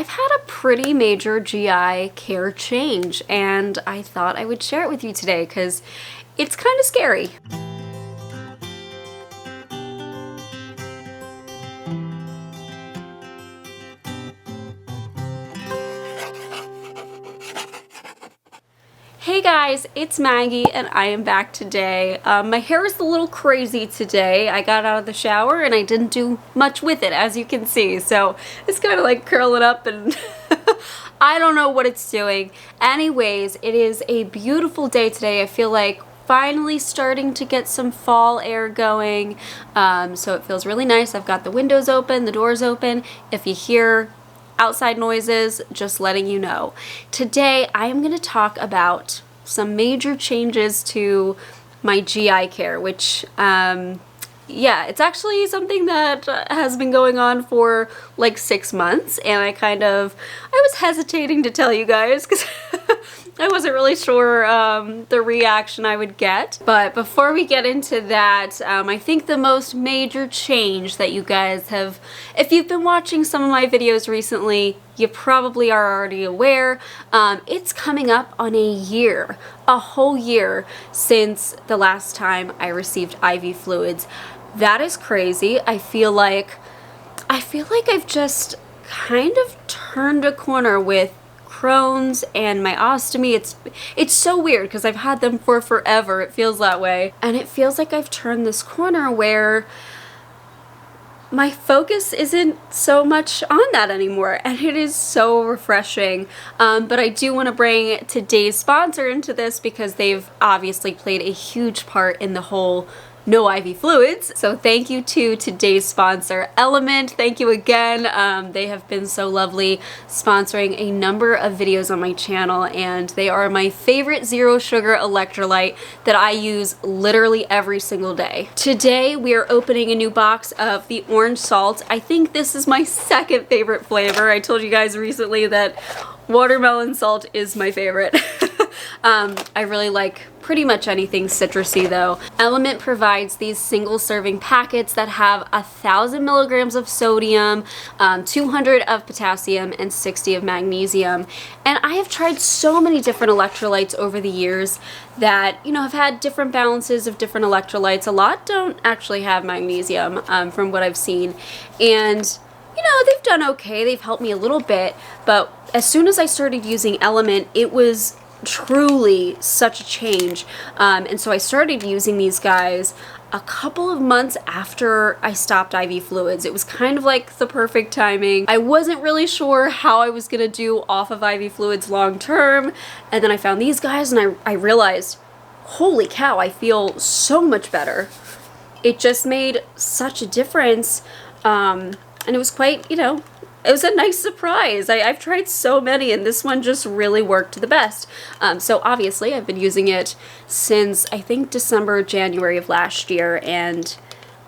I've had a pretty major GI care change, and I thought I would share it with you today because it's kind of scary. Hey guys, it's Maggie and I am back today. My hair is a little crazy today. I got out of the shower and I didn't do much with it, as you can see. So it's kind of like curling up and I don't know what it's doing. Anyways, it is a beautiful day today. I feel like finally starting to get some fall air going. So it feels really nice. I've got the windows open, the doors open. If you hear outside noises, just letting you know. Today I am going to talk about some major changes to my GI care, which yeah, it's actually something that has been going on for like 6 months, and I was hesitating to tell you guys because I wasn't really sure the reaction I would get. But before we get into that, I think the most major change that you guys have, if you've been watching some of my videos recently, you probably are already aware. It's coming up on a whole year since the last time I received IV fluids. That is crazy. I feel like I've just kind of turned a corner with Crohn's and my ostomy. It's so weird because I've had them for forever. It feels that way. And it feels like I've turned this corner where my focus isn't so much on that anymore, and it is so refreshing. But I do want to bring today's sponsor into this because they've obviously played a huge part in the whole no IV fluids. So thank you to today's sponsor, Element. Thank you again. They have been so lovely, sponsoring a number of videos on my channel, and they are my favorite zero sugar electrolyte that I use literally every single day. Today we are opening a new box of the orange salt. I think this is my second favorite flavor. I told you guys recently that watermelon salt is my favorite. I really like pretty much anything citrusy though. Element provides these single serving packets that have 1,000 milligrams of sodium, 200 of potassium, and 60 of magnesium. And I have tried so many different electrolytes over the years that, you know, have had different balances of different electrolytes. A lot don't actually have magnesium from what I've seen. And you know, they've done okay. They've helped me a little bit. But as soon as I started using Element, it was truly such a change. And so I started using these guys a couple of months after I stopped IV fluids. It was kind of like the perfect timing. I wasn't really sure how I was gonna do off of IV fluids long term. And then I found these guys and I realized, holy cow, I feel so much better. It just made such a difference. And it was quite, you know, it was a nice surprise. I've tried so many and this one just really worked the best. So obviously I've been using it since I think December, January of last year, and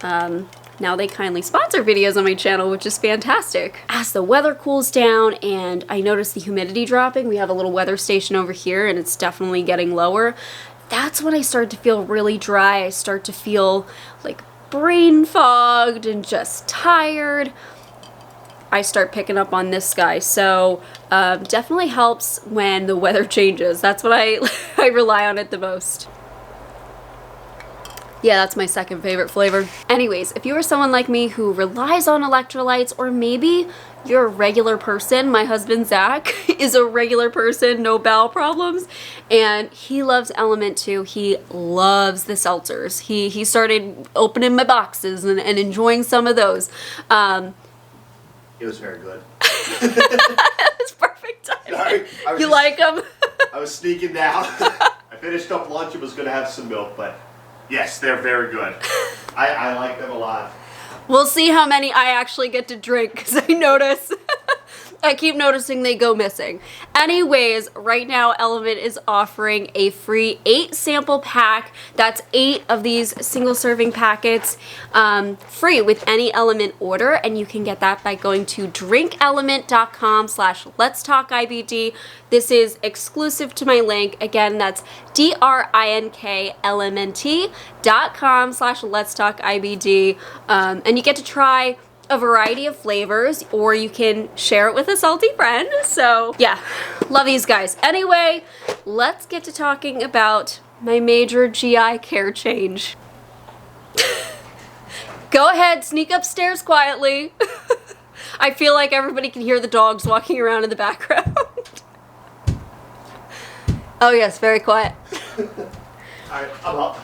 now they kindly sponsor videos on my channel, which is fantastic. As the weather cools down and I notice the humidity dropping, we have a little weather station over here and it's definitely getting lower. That's when I start to feel really dry. I start to feel like brain fogged and just tired. I start picking up on this guy. So definitely helps when the weather changes. That's what I rely on it the most. Yeah, that's my second favorite flavor. Anyways, if you are someone like me who relies on electrolytes, or maybe you're a regular person, my husband Zach is a regular person, no bowel problems, and he loves Element too. He loves the seltzers. He started opening my boxes and enjoying some of those. It was very good. It's perfect timing. Sorry, you like them? I was sneaking down. I finished up lunch and was going to have some milk, but yes, they're very good. I like them a lot. We'll see how many I actually get to drink because I keep noticing they go missing. Anyways, right now Element is offering a free 8 sample pack. That's 8 of these single serving packets free with any Element order, and you can get that by going to drinkelement.com/LetsTalkIBD. This is exclusive to my link. Again, that's drinkelement.com/LetsTalkIBD. And you get to try a variety of flavors, or you can share it with a salty friend. So yeah, love these guys. Anyway, let's get to talking about my major GI care change. Go ahead, sneak upstairs quietly. I feel like everybody can hear the dogs walking around in the background. Oh yes, very quiet. Alright, I'm up.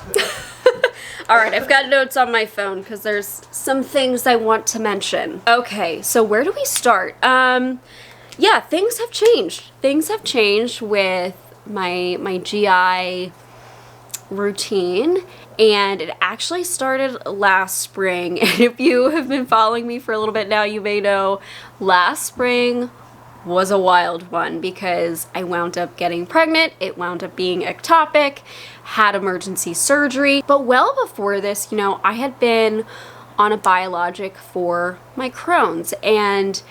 Alright, I've got notes on my phone because there's some things I want to mention. Okay, so where do we start? Yeah, things have changed. Things have changed with my GI routine, and it actually started last spring. And if you have been following me for a little bit now, you may know last spring was a wild one because I wound up getting pregnant. It wound up being ectopic, had emergency surgery. But well before this, you know, I had been on a biologic for my Crohn's, and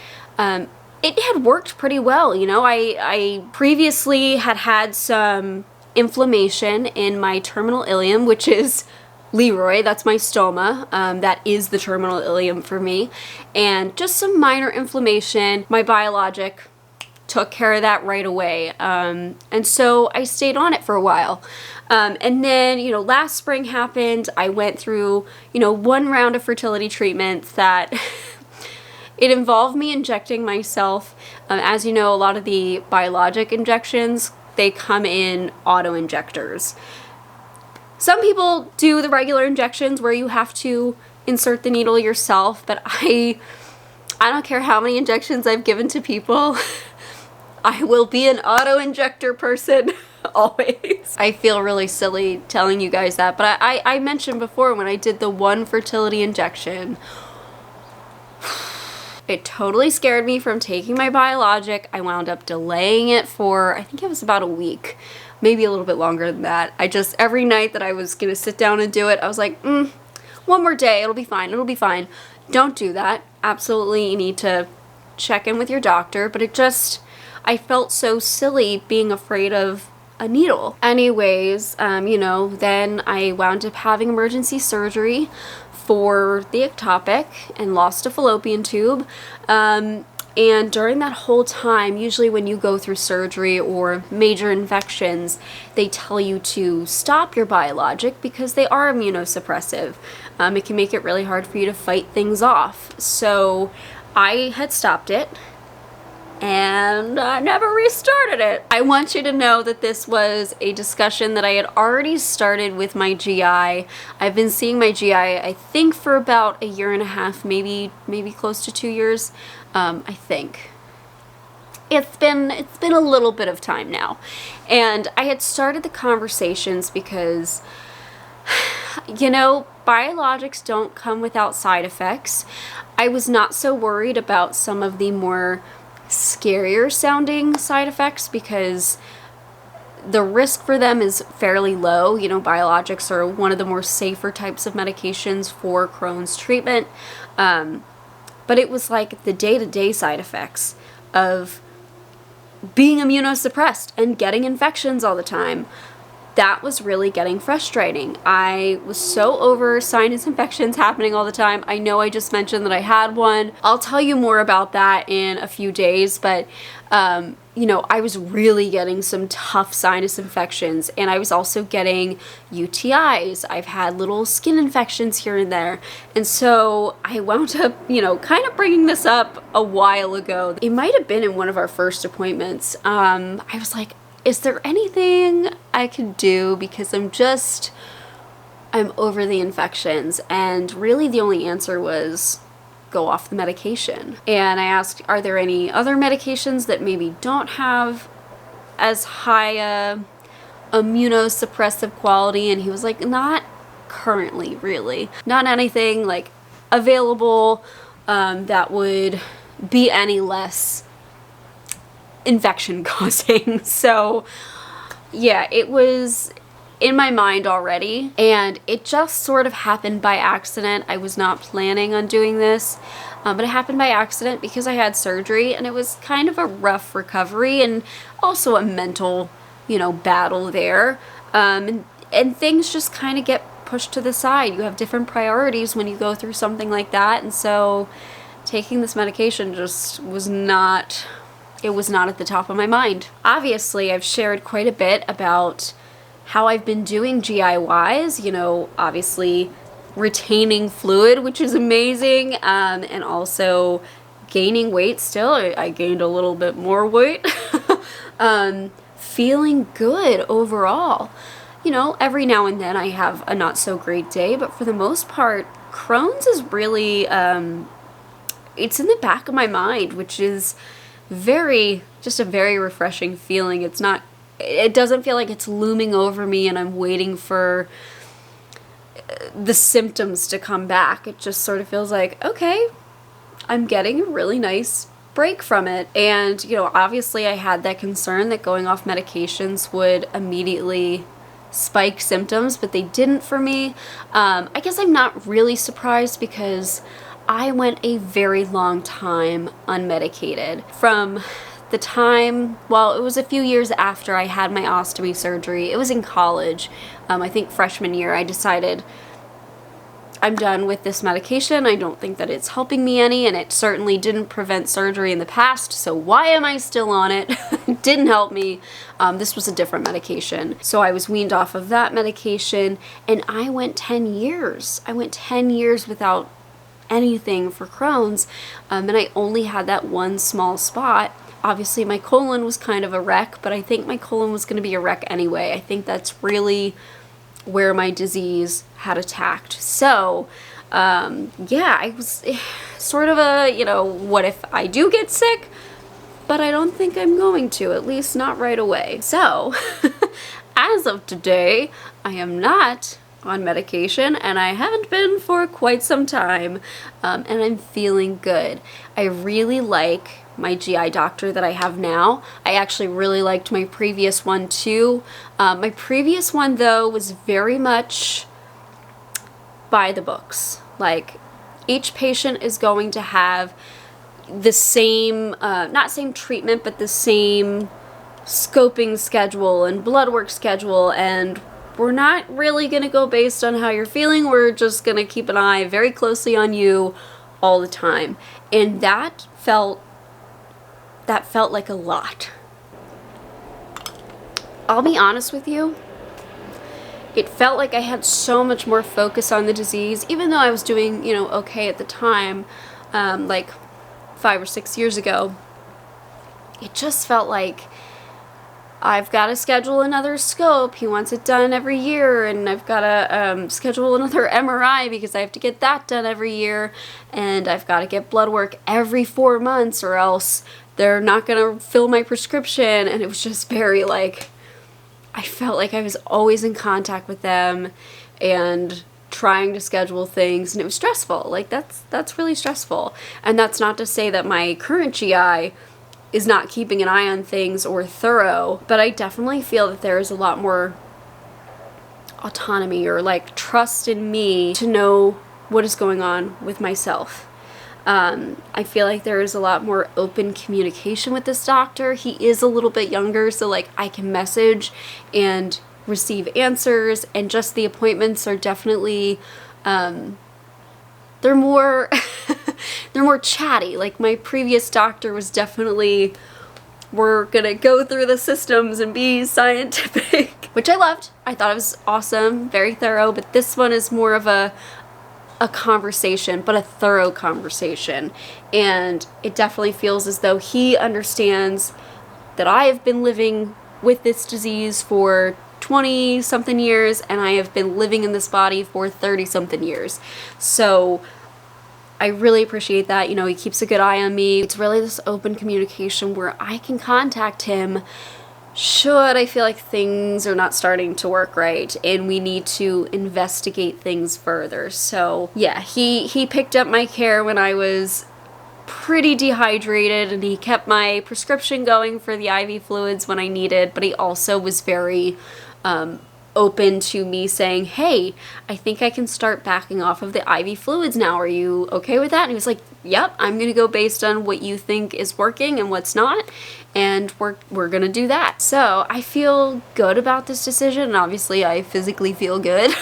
it had worked pretty well. You know, I previously had some inflammation in my terminal ileum, which is Leroy, that's my stoma. That is the terminal ileum for me. And just some minor inflammation. My biologic took care of that right away. And so I stayed on it for a while. And then, you know, last spring happened. I went through, you know, one round of fertility treatments that it involved me injecting myself. As you know, a lot of the biologic injections, they come in auto injectors. Some people do the regular injections where you have to insert the needle yourself, but I don't care how many injections I've given to people. I will be an auto injector person always. I feel really silly telling you guys that, but I mentioned before when I did the one fertility injection, it totally scared me from taking my biologic. I wound up delaying it for, I think it was about a week, maybe a little bit longer than that. I just, every night that I was gonna sit down and do it, I was like, one more day, it'll be fine, it'll be fine. Don't do that. Absolutely, you need to check in with your doctor, but it just, I felt so silly being afraid of a needle. Anyways, you know, then I wound up having emergency surgery for the ectopic and lost a fallopian tube. And during that whole time, usually when you go through surgery or major infections, they tell you to stop your biologic because they are immunosuppressive. It can make it really hard for you to fight things off. So I had stopped it, and I never restarted it. I want you to know that this was a discussion that I had already started with my GI. I've been seeing my GI, I think, for about a year and a half, maybe close to 2 years. I think. It's been a little bit of time now. And I had started the conversations because, you know, biologics don't come without side effects. I was not so worried about some of the more scarier sounding side effects because the risk for them is fairly low. You know, biologics are one of the more safer types of medications for Crohn's treatment. But it was like the day-to-day side effects of being immunosuppressed and getting infections all the time. That was really getting frustrating. I was so over sinus infections happening all the time. I know I just mentioned that I had one. I'll tell you more about that in a few days, but you know, I was really getting some tough sinus infections, and I was also getting UTIs. I've had little skin infections here and there. And so I wound up, you know, kind of bringing this up a while ago. It might have been in one of our first appointments. I was like, is there anything I could do? Because I'm over the infections. And really the only answer was go off the medication. And I asked, are there any other medications that maybe don't have as high a immunosuppressive quality? And he was like, not currently, really. Not anything like available that would be any less infection causing. So yeah, it was in my mind already, and it just sort of happened by accident. I was not planning on doing this, but it happened by accident because I had surgery, and it was kind of a rough recovery and also a mental, you know, battle there. And things just kind of get pushed to the side. You have different priorities when you go through something like that, and so taking this medication just was not, it was not at the top of my mind. Obviously, I've shared quite a bit about how I've been doing GI-wise, you know, obviously retaining fluid, which is amazing, and also gaining weight still. I gained a little bit more weight. Feeling good overall. You know, every now and then I have a not so great day, but for the most part, Crohn's is really, it's in the back of my mind, which is just a very refreshing feeling. It's not, it doesn't feel like it's looming over me and I'm waiting for the symptoms to come back. It just sort of feels like, okay, I'm getting a really nice break from it. And, you know, obviously I had that concern that going off medications would immediately spike symptoms, but they didn't for me. I guess I'm not really surprised because I went a very long time unmedicated. From the time, well, it was a few years after I had my ostomy surgery. It was in college. I think freshman year, I decided I'm done with this medication. I don't think that it's helping me any, and it certainly didn't prevent surgery in the past, so why am I still on it? It didn't help me. This was a different medication. So I was weaned off of that medication, and I went 10 years. I went 10 years without anything for Crohn's, and I only had that one small spot. Obviously my colon was kind of a wreck, but I think my colon was going to be a wreck anyway. I think that's really where my disease had attacked. So, yeah, I was sort of a, you know, what if I do get sick? But I don't think I'm going to, at least not right away. So, as of today, I am not on medication, and I haven't been for quite some time, and I'm feeling good. I really like my GI doctor that I have now. I actually really liked my previous one too. My previous one though was very much by the books. Like, each patient is going to have the same, not same treatment, but the same scoping schedule and blood work schedule, and we're not really going to go based on how you're feeling. We're just going to keep an eye very closely on you all the time. And that felt like a lot. I'll be honest with you, it felt like I had so much more focus on the disease, even though I was doing, you know, okay at the time, like 5 or 6 years ago. It just felt like I've got to schedule another scope. He wants it done every year, and I've got to schedule another MRI because I have to get that done every year, and I've got to get blood work every 4 months or else they're not going to fill my prescription. And it was just very like, I felt like I was always in contact with them and trying to schedule things, and it was stressful. Like, that's really stressful. And that's not to say that my current GI is not keeping an eye on things or thorough, but I definitely feel that there is a lot more autonomy or like trust in me to know what is going on with myself. I feel like there is a lot more open communication with this doctor. He is a little bit younger, so like I can message and receive answers, and just the appointments are definitely, they're more they're more chatty. Like my previous doctor was definitely, we're gonna go through the systems and be scientific, which I loved. I thought it was awesome, very thorough, but this one is more of a conversation, but a thorough conversation. And it definitely feels as though he understands that I have been living with this disease for 20 something years, and I have been living in this body for 30 something years. So I really appreciate that. You know, he keeps a good eye on me. It's really this open communication where I can contact him should I feel like things are not starting to work right and we need to investigate things further. So yeah, he picked up my care when I was pretty dehydrated, and he kept my prescription going for the IV fluids when I needed, but he also was very open to me saying, hey, I think I can start backing off of the IV fluids now. Are you okay with that? And he was like, yep, I'm gonna go based on what you think is working and what's not, and we're gonna do that. So I feel good about this decision, and obviously I physically feel good.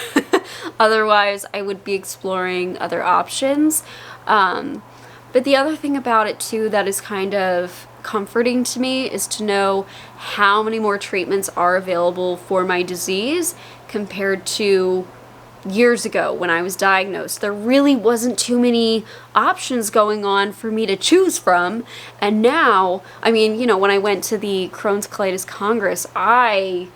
Otherwise I would be exploring other options. But the other thing about it too that is kind of comforting to me is to know how many more treatments are available for my disease compared to years ago when I was diagnosed. There really wasn't too many options going on for me to choose from. And now, I mean, you know, when I went to the Crohn's Colitis Congress, I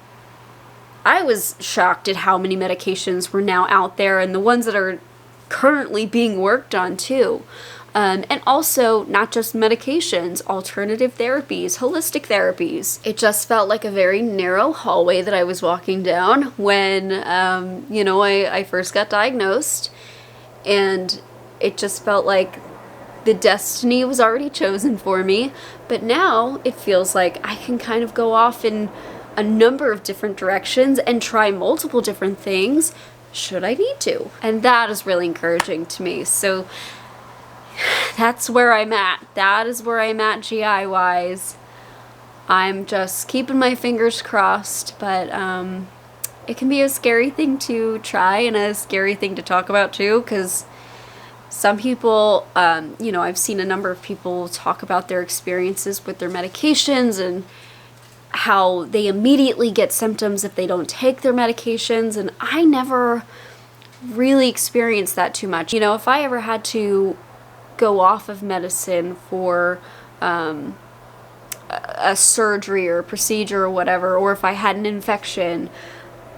was shocked at how many medications were now out there, and the ones that are currently being worked on too. And also, not just medications, alternative therapies, holistic therapies. It just felt like a very narrow hallway that I was walking down when, you know, I first got diagnosed. And it just felt like the destiny was already chosen for me. But now it feels like I can kind of go off in a number of different directions and try multiple different things should I need to. And that is really encouraging to me. So that's where I'm at. That is where I'm at GI-wise. I'm just keeping my fingers crossed, but it can be a scary thing to try and a scary thing to talk about too, because some people, you know, I've seen a number of people talk about their experiences with their medications and how they immediately get symptoms if they don't take their medications, and I never really experienced that too much. You know, if I ever had to go off of medicine for a surgery or a procedure or whatever, or if I had an infection,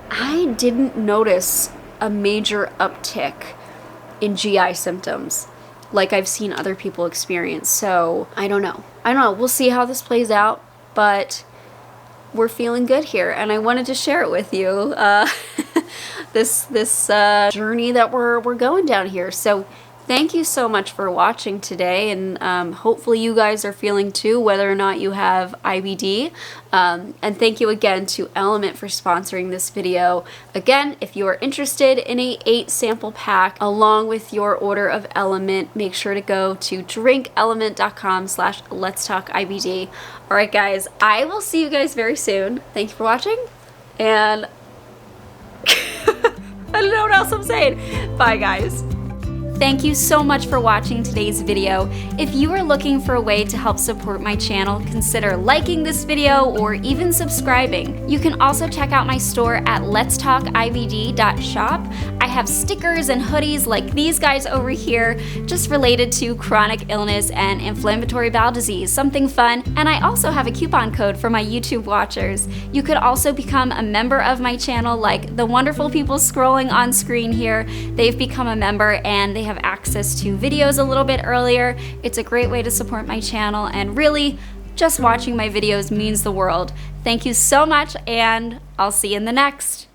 I didn't notice a major uptick in GI symptoms like I've seen other people experience. So I don't know. We'll see how this plays out, but we're feeling good here, and I wanted to share it with you. This journey that we're going down here. So thank you so much for watching today, and hopefully you guys are feeling too, whether or not you have IBD. And thank you again to Element for sponsoring this video. Again, if you are interested in a 8 sample pack along with your order of Element, make sure to go to drinkelement.com/LetsTalkIBD. All right, guys, I will see you guys very soon. Thank you for watching, and I don't know what else I'm saying. Bye, guys. Thank you so much for watching today's video. If you are looking for a way to help support my channel, consider liking this video or even subscribing. You can also check out my store at LetsTalkIBD.shop. I have stickers and hoodies like these guys over here, just related to chronic illness and inflammatory bowel disease, something fun. And I also have a coupon code for my YouTube watchers. You could also become a member of my channel, like the wonderful people scrolling on screen here. They've become a member and they have access to videos a little bit earlier. It's a great way to support my channel, and really, just watching my videos means the world. Thank you so much, and I'll see you in the next.